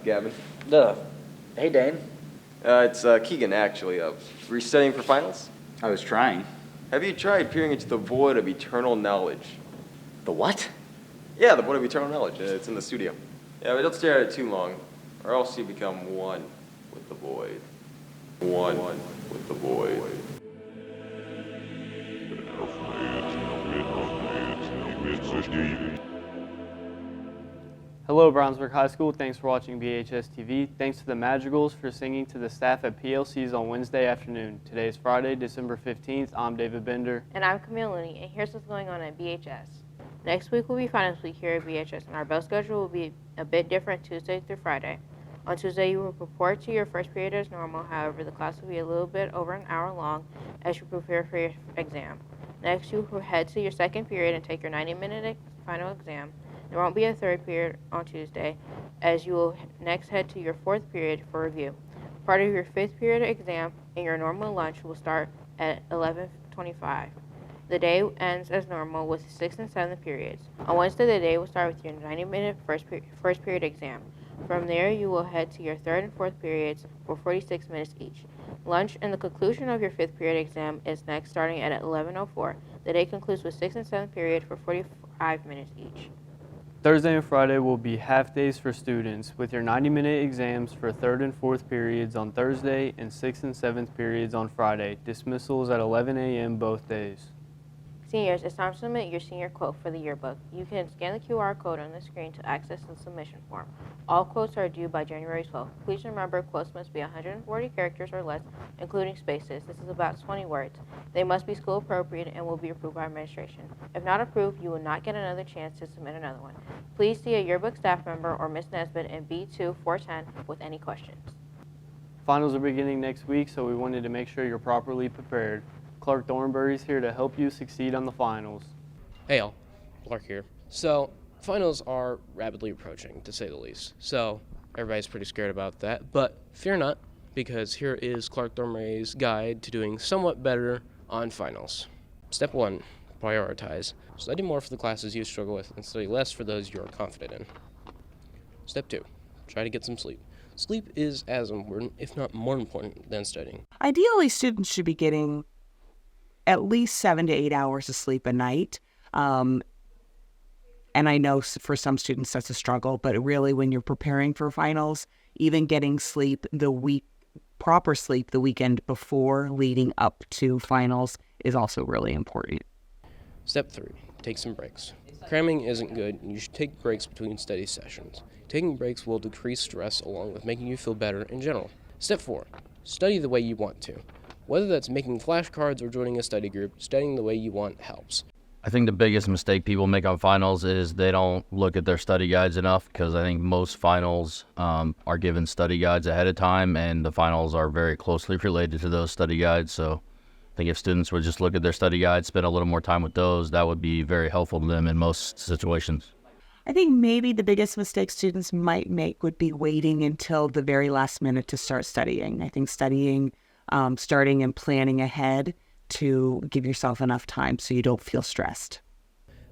Gavin. Duh. Hey, Dane. It's Keegan, actually. Were you studying for finals? I was trying. Have you tried peering into the void of eternal knowledge? The what? Yeah, the void of eternal knowledge. It's in the studio. Yeah, but don't stare at it too long, or else you become one with the void. One with the void. Hello, Brownsburg High School. Thanks for watching BHS TV. Thanks to the Madrigals for singing to the staff at PLC's on Wednesday afternoon. Today is Friday, December 15th. I'm David Bender. And I'm Camille Looney, and here's what's going on at BHS. Next week will be finals week here at BHS, and our bell schedule will be a bit different Tuesday through Friday. On Tuesday, you will report to your first period as normal. However, the class will be a little bit over an hour long as you prepare for your exam. Next, you will head to your second period and take your 90-minute final exam. There won't be a third period on Tuesday, as you will next head to your fourth period for review. Part of your fifth period exam and your normal lunch will start at 11:25. The day ends as normal with 6th and 7th periods. On Wednesday, the day will start with your 90-minute first period exam. From there, you will head to your third and fourth periods for 46 minutes each. Lunch and the conclusion of your fifth period exam is next, starting at 11:04. The day concludes with 6th and 7th period for 45 minutes each. Thursday and Friday will be half days for students, with your 90-minute exams for third and fourth periods on Thursday and 6th and 7th periods on Friday. Dismissals at 11 a.m. both days. Seniors, it's time to submit your senior quote for the yearbook. You can scan the QR code on the screen to access the submission form. All quotes are due by January 12th. Please remember, quotes must be 140 characters or less, including spaces. This is about 20 words. They must be school appropriate and will be approved by administration. If not approved, you will not get another chance to submit another one. Please see a yearbook staff member or Ms. Nesbitt in B2-410 with any questions. Finals are beginning next week, so we wanted to make sure you're properly prepared. Clark Thornberry is here to help you succeed on the finals. Hey all, Clark here. So, finals are rapidly approaching, to say the least. So, everybody's pretty scared about that, but fear not, because here is Clark Thornberry's guide to doing somewhat better on finals. Step 1, prioritize. Study more for the classes you struggle with and study less for those you are confident in. Step 2, try to get some sleep. Sleep is as important, if not more important, than studying. Ideally, students should be getting at least 7 to 8 hours of sleep a night. And I know for some students that's a struggle, but really when you're preparing for finals, even getting sleep proper sleep the weekend before leading up to finals is also really important. Step 3, take some breaks. Cramming isn't good, and you should take breaks between study sessions. Taking breaks will decrease stress along with making you feel better in general. Step 4, study the way you want to. Whether that's making flashcards or joining a study group, studying the way you want helps. I think the biggest mistake people make on finals is they don't look at their study guides enough, because I think most finals are given study guides ahead of time, and the finals are very closely related to those study guides. So I think if students would just look at their study guides, spend a little more time with those, that would be very helpful to them in most situations. I think maybe the biggest mistake students might make would be waiting until the very last minute to start studying. I think starting and planning ahead to give yourself enough time so you don't feel stressed.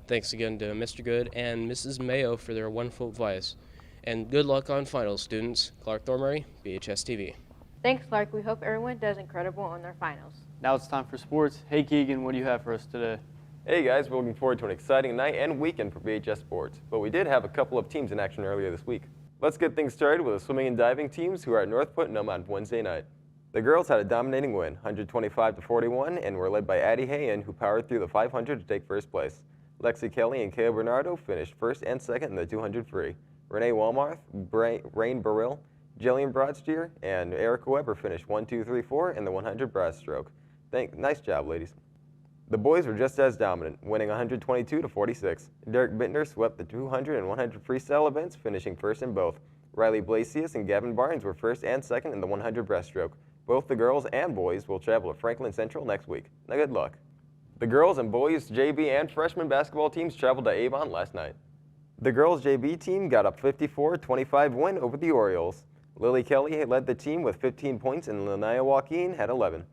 Thanks again to Mr. Good and Mrs. Mayo for their wonderful advice. And good luck on finals, students. Clark Thornberry, BHS TV. Thanks, Clark. We hope everyone does incredible on their finals. Now it's time for sports. Hey, Keegan, what do you have for us today? Hey guys, we're looking forward to an exciting night and weekend for BHS sports, but we did have a couple of teams in action earlier this week. Let's get things started with the swimming and diving teams who are at North Putnam on Wednesday night. The girls had a dominating win, 125-41, and were led by Addie Hayen, who powered through the 500 to take first place. Lexi Kelly and Kaya Bernardo finished first and second in the 200 free. Renee Walmarth, Rain Burrill, Jillian Broadsteer, and Erica Weber finished 1, 2, 3, 4 in the 100 breaststroke. Nice job, ladies. The boys were just as dominant, winning 122-46. Derek Bittner swept the 200 and 100 freestyle events, finishing first in both. Riley Blasius and Gavin Barnes were first and second in the 100 breaststroke. Both the girls and boys will travel to Franklin Central next week. Now good luck. The girls and boys JV and freshman basketball teams traveled to Avon last night. The girls JV team got a 54-25 win over the Orioles. Lily Kelly led the team with 15 points and Lanaya Joaquin had 11.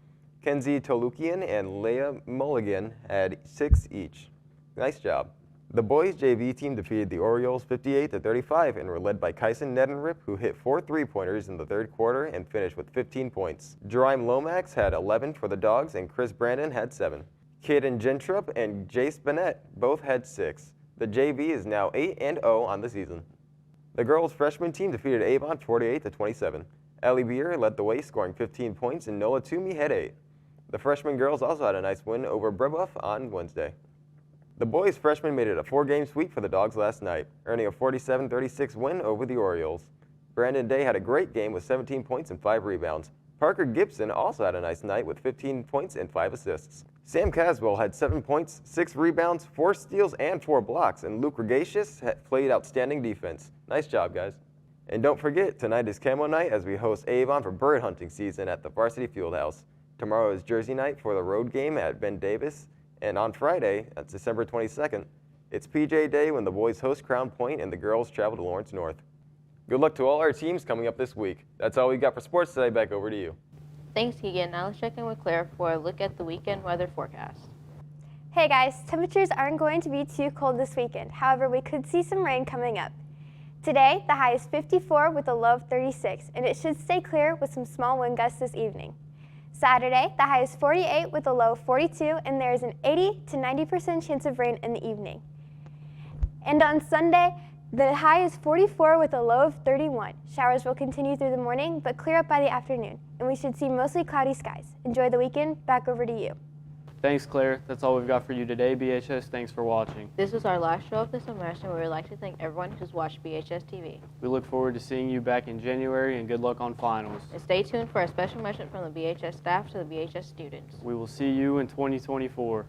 Kenzie Tolukian and Leah Mulligan had 6 each. Nice job. The boys JV team defeated the Orioles 58-35 and were led by Kyson Nedenrip, who hit 4 3-pointers in the third quarter and finished with 15 points. Jerime Lomax had 11 for the Dogs and Chris Brandon had 7. Caden Gentrup and Jace Bennett both had 6. The JV is now 8-0 on the season. The girls' freshman team defeated Avon 48-27. Ellie Beer led the way, scoring 15 points, and Nola Toomey had 8. The freshman girls also had a nice win over Brebeuf on Wednesday. The boys' freshmen made it a 4-game sweep for the Dogs last night, earning a 47-36 win over the Orioles. Brandon Day had a great game with 17 points and 5 rebounds. Parker Gibson also had a nice night with 15 points and 5 assists. Sam Caswell had 7 points, 6 rebounds, 4 steals, and 4 blocks, and Luke Regatius played outstanding defense. Nice job, guys. And don't forget, tonight is Camo Night as we host Avon for bird hunting season at the Varsity Fieldhouse. Tomorrow is Jersey Night for the road game at Ben Davis. And on Friday, that's December 22nd, it's PJ Day when the boys host Crown Point and the girls travel to Lawrence North. Good luck to all our teams coming up this week. That's all we got for sports today. Back over to you. Thanks, Keegan. Now let's check in with Claire for a look at the weekend weather forecast. Hey guys, temperatures aren't going to be too cold this weekend. However, we could see some rain coming up. Today, the high is 54 with a low of 36, and it should stay clear with some small wind gusts this evening. Saturday, the high is 48 with a low of 42, and there is an 80 to 90% chance of rain in the evening. And on Sunday, the high is 44 with a low of 31. Showers will continue through the morning, but clear up by the afternoon, and we should see mostly cloudy skies. Enjoy the weekend. Back over to you. Thanks, Claire. That's all we've got for you today, BHS. Thanks for watching. This is our last show of the semester, and we would like to thank everyone who's watched BHS TV. We look forward to seeing you back in January, and good luck on finals. And stay tuned for a special message from the BHS staff to the BHS students. We will see you in 2024.